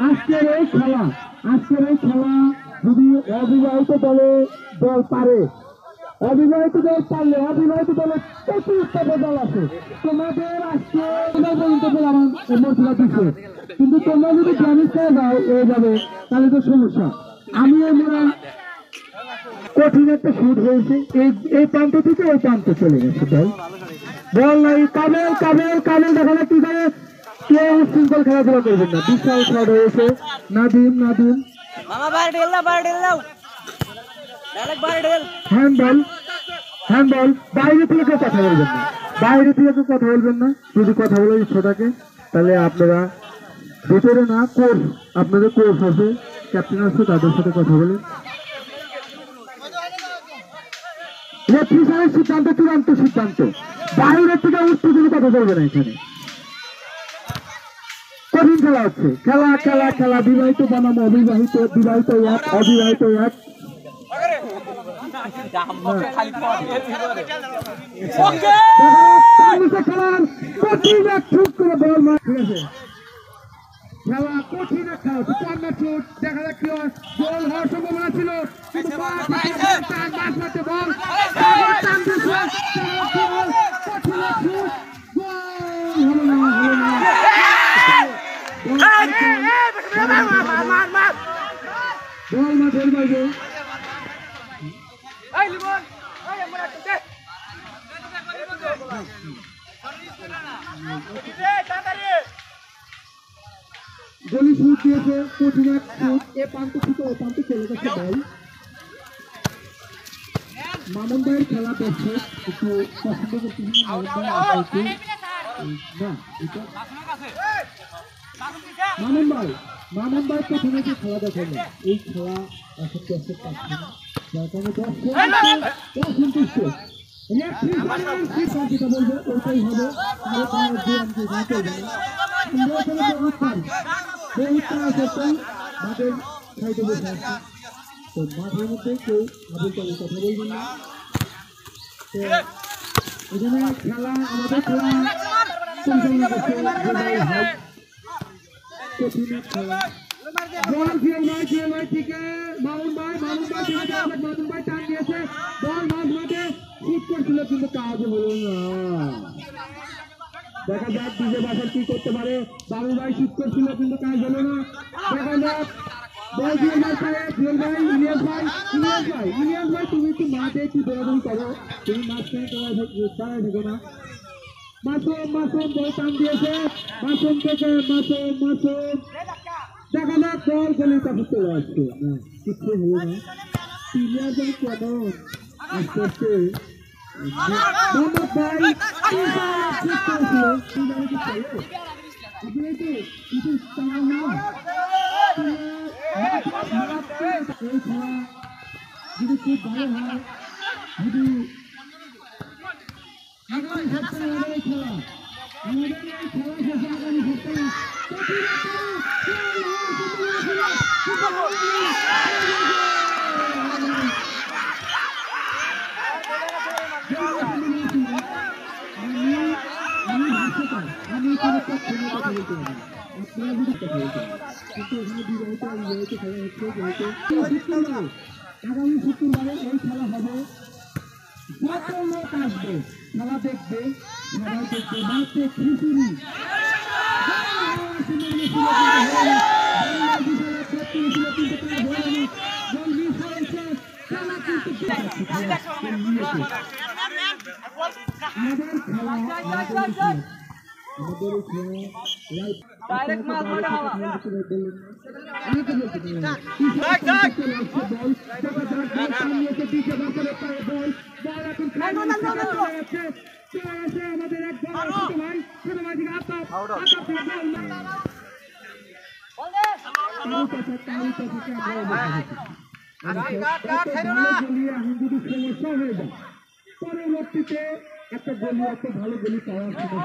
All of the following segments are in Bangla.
আজকের এই খেলা যদি অবিবাহিত দল পারে, অবিবাহিত দল পারলে অবিবাহিত দলের চতুর্থ দল আছে, তোমাদের আজকে পর্যন্ত আমার মর্যাদা দিচ্ছে, কিন্তু তোমরা যদি গ্রামের খেয়ে যাও হয়ে যাবে, তাহলে তো সমস্যা। আমি আমরা কঠিন একটা শুট হয়েছে, এই প্রান্ত থেকে ওই প্রান্তে চলে গেছে বল নাই। কাবেল দেখা যাক কি করে, কেউ সিঙ্গল খেলাধুলা করবেন না। বিশাল শট হয়েছে। নাদিম হ্যান্ডবল বাইরে থেকে কেউ কথা বলবেন না, যদি কথা বলে ইচ্ছা থাকে তাহলে আপনারা ভিতরে না, কোর্স আপনাদের কোর্স আছে, ক্যাপ্টেন আছে, তাদের সাথে কথা বলেন। রেফারির সিদ্ধান্ত চূড়ান্ত সিদ্ধান্ত, বাইরে থেকে উত্তেজিত কথা বলবে না। এখানে কঠিন খেলা হচ্ছে, খেলা বিবাহিত বনাম অবিবাহিত, বিবাহিত এক অবিবাহিত এক। খেলার কঠিন এক ছুট করে বল মার, ঠিক আছে, খেলা কঠিন এক খেলা হচ্ছে, কর্নার ছুট, দেখা যাক কি হয়, গোল হওয়ার সম্ভাবনা ছিল কিন্তু বল মাঠের বাইরে। গলি শুট দিয়েছে, কঠিন এক শুট, এ প্রান্ত থেকে ও প্রান্তে চলে গেছে বল। মামুন ভাইয়ের খেলা দেখছে, একটু পছন্দ করতে মামুন ভাই প্রথমে যে খেলা দেখেন, এই খেলা এখন দর্শক পাচ্ছে না, যার কারণে সন্তুষ্ট বলবে ওইটাই হবে, মাঠের সাইডে বসে আছে, তো মাঠের মধ্যে কেউ আবুল তাবুল কথা বলবেন না। তো এখানে খেলা আমাদের খেলা পরিচালনা করছে খেলা বল জিএল ভাই থেকে মামুন ভাই টান দিয়েছে, বল মাঝ মাঠে ঠিক করছিল কিন্তু কাজ হলো না। দেখা যাক ডিজে বাসার কি করতে পারে, বাবু ভাই ঠিক করছিল কিন্তু কাজ হলো না। দেখা যাক বল জিএল ভাই ইলিয়াস ভাই তুমি একটু মাঠে একটু দৌড়াদৌড়ি করো, তুমি মাঝখানে দাঁড়ায় থেকো না। মাসুম বল টান দিয়েছে, মাসুম দেখা যাক বল গলির কাছে চলে আসছে, না কিছু হলো না। প্লেয়ার যেন কেমন আস্তে আস্তে মোহাম্মদ ভাই ঠিক করেছিল, কিছু যদি খুব ভালো হয়, যদি আগামী সপ্তাহে আমাদের খেলা শেষে আগামী সপ্তাহে আমি কোনো কথা বলতে পারি, আপনারা যদি কথা বলতে পারেন, কিন্তু এখানে বিবাহিত খেলা হচ্ছে, যেহেতু আগামী শুক্রবারে এই খেলা হবে, যত লোক আসবে খেলা দেখবে, সবাই দেখবে মাত্র খিচুড়ি ডাইরেক্ট মাছ মারা হওয়া পরবর্তীতে একটা গলি, একটা ভালো গলি পাওয়ার খেলা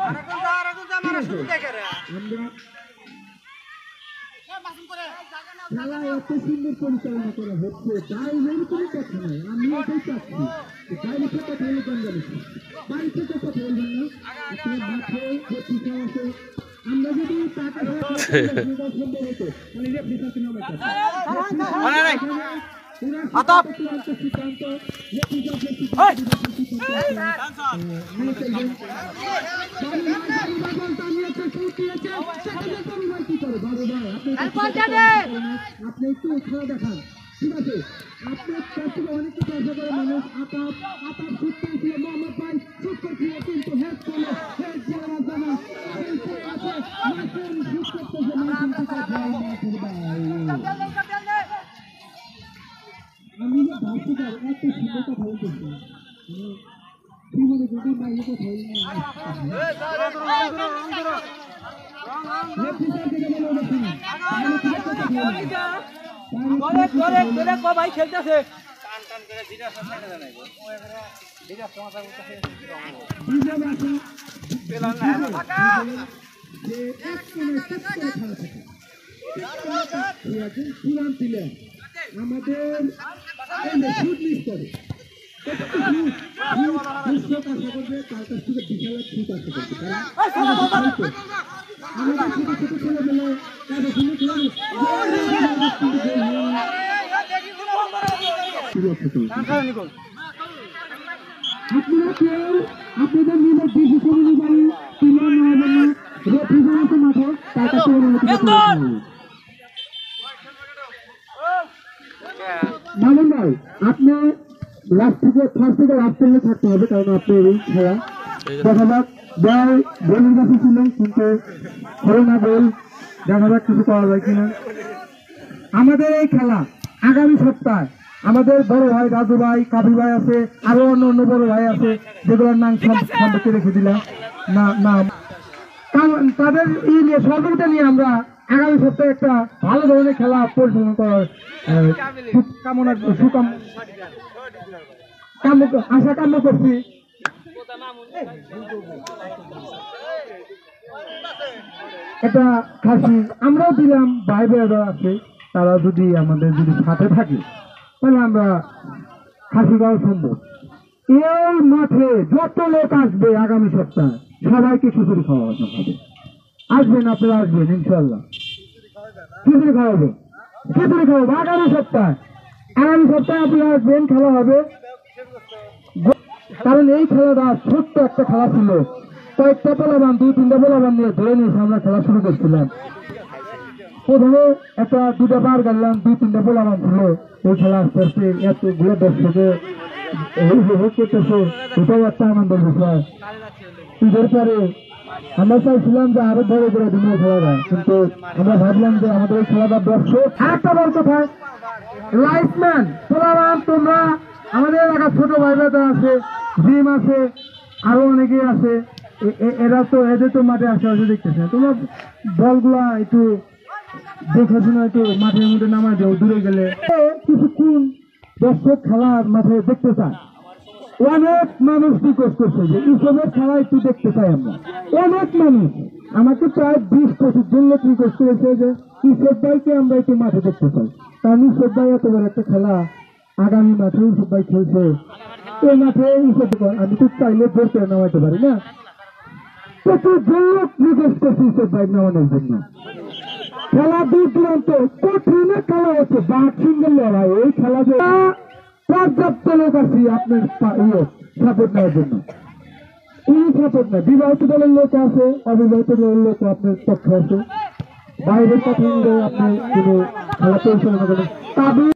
এত সুন্দর পরিচালনা করা হচ্ছে, বাইরের কোনো কথা নাই। আমি এটাই চাচ্ছি, বাইরে থেকে কথা বলে কেন জানিস, বাড়ি থেকে কথা বলবেন না, আপনার মাঠে আছে আমরা যদি তাকে সম্ভব হতো তাহলে রেফারি সাথে নামে আতাপ সিদ্ধান্ত আপনি একটু খেলা দেখান ঠিক আছে আপনার কাছ থেকে অনেক কিছু আশা করে মানুষ আতাপ শুট করেছিল মোহাম্মদ ভাই শুট করছিল কিন্তু হেড করলো হেড যাওয়ার জন্য আমি যে ভাষিকার এত সুন্দরতা ভালো করছি কি মনে যদি বাইরে তো ভালো ভাই খেলতেছে আপনাদের নিজের ডিসিশন অনুযায়ী প্লেয়ার নেওয়ার জন্য রেফারি মাঠে তাকে মামুন ভাই আপনি লাস্ট থেকে ফার্স্ট থেকে লাস্ট থেকে থাকতে হবে কারণ আপনি এই খেলা দেখা যাক বল বলের কাছে ছিল কিন্তু হলো না বল দেখা যাক কিছু করা যায় কিনা আমাদের এই খেলা আগামী সপ্তাহে আমাদের বড় ভাই রাজু ভাই কাবি ভাই আছে আরো অন্য বড় ভাই আছে যেগুলোর নাম সম্পর্কে রেখে দিলাম নাম তাদের এই নিয়ে সহযোগিতা নিয়ে আমরা আগামী সপ্তাহে একটা ভালো ধরনের খেলা পরিচালনা করার আশা কাম্য করছি এটা খাসি আমরাও দিলাম ভাই ভাইরা আছে তারা যদি আমাদের যদি সাথে থাকে তাহলে আমরা খাসি গাওয়া সম্ভব এই মাঠে যত লোক আসবে আগামী সপ্তাহে সবাইকে খিচুড়ি খাওয়ানো হবে আসবেন আপনারা আসবেন ইনশাল্লাহ খিচুড়ি খাওয়াবো আগামী সপ্তাহে আপনারা আসবেন খেলা হবে কারণ এই খেলাটা ছোট্ট একটা খেলা ছিল কয়েকটা পোলাবান 2-3টা পোলাবান নিয়ে ধরে নিয়ে আমরা খেলা শুরু করছিলাম প্রথমে একটা 2টা বার গেলাম 2-3টা পোলাবান ছিল এই খেলা আস্তে আস্তে এতগুলো দর্শকে করতেছে এটাও একটা আনন্দের বিষয় ঈদের পরে আমরা চাইছিলাম যে আরো বড় করে দিন খেলাটা কিন্তু আমরা ভাবলাম যে আমাদের এই খেলাটা দর্শক আরেকটা বড় কথা লাইফম্যান পোলাবান তোমরা আমাদের এলাকার ছোট ভাই ভাইরা আছে জিম আছে আরো অনেকেই আছে এরা তো এদের তো মাঠে আশেপাশে দেখতেছে তোমরা বলগুলা একটু দেখে শুনে একটু মাঠের মধ্যে নামাই দেও দূরে গেলে কিছুক্ষণ দর্শক খেলার মাঠে দেখতে চায় অনেক মানুষ রিকোয়েস্ট করছে যে ইসবের খেলা একটু দেখতে চাই আমরা অনেক মানুষ আমাকে প্রায় 20-25 জন লোক রিকোয়েস্ট করেছে যে ইসব ভাইকে আমরা একটু মাঠে দেখতে চাই কারণ ইসব ভাই এত বড় একটা খেলা আগামী মাঠে ইসব ভাই খেলছে এই মাঠে ইসব আমি তো চাইলে বলতে নামাইতে পারি না প্রচুর জন লোক রিকোয়েস্ট করছে ইসব ভাই নামানোর জন্য খেলা দূর দূরান্ত কঠিন খেলা হচ্ছে বাঘ সিঙ্গেল লড়াই এই খেলা যে পর্যাপ্ত লোক আছি আপনার সাপোর্ট নেওয়ার জন্য এই সাপোর্ট নেয় বিবাহিত দলের লোক আছে অবিবাহিত দলের লোক আপনার পক্ষে আছে বাইরের কথা অনুযায়ী আপনি কোনো খেলা পরিচালনা করেন তাদের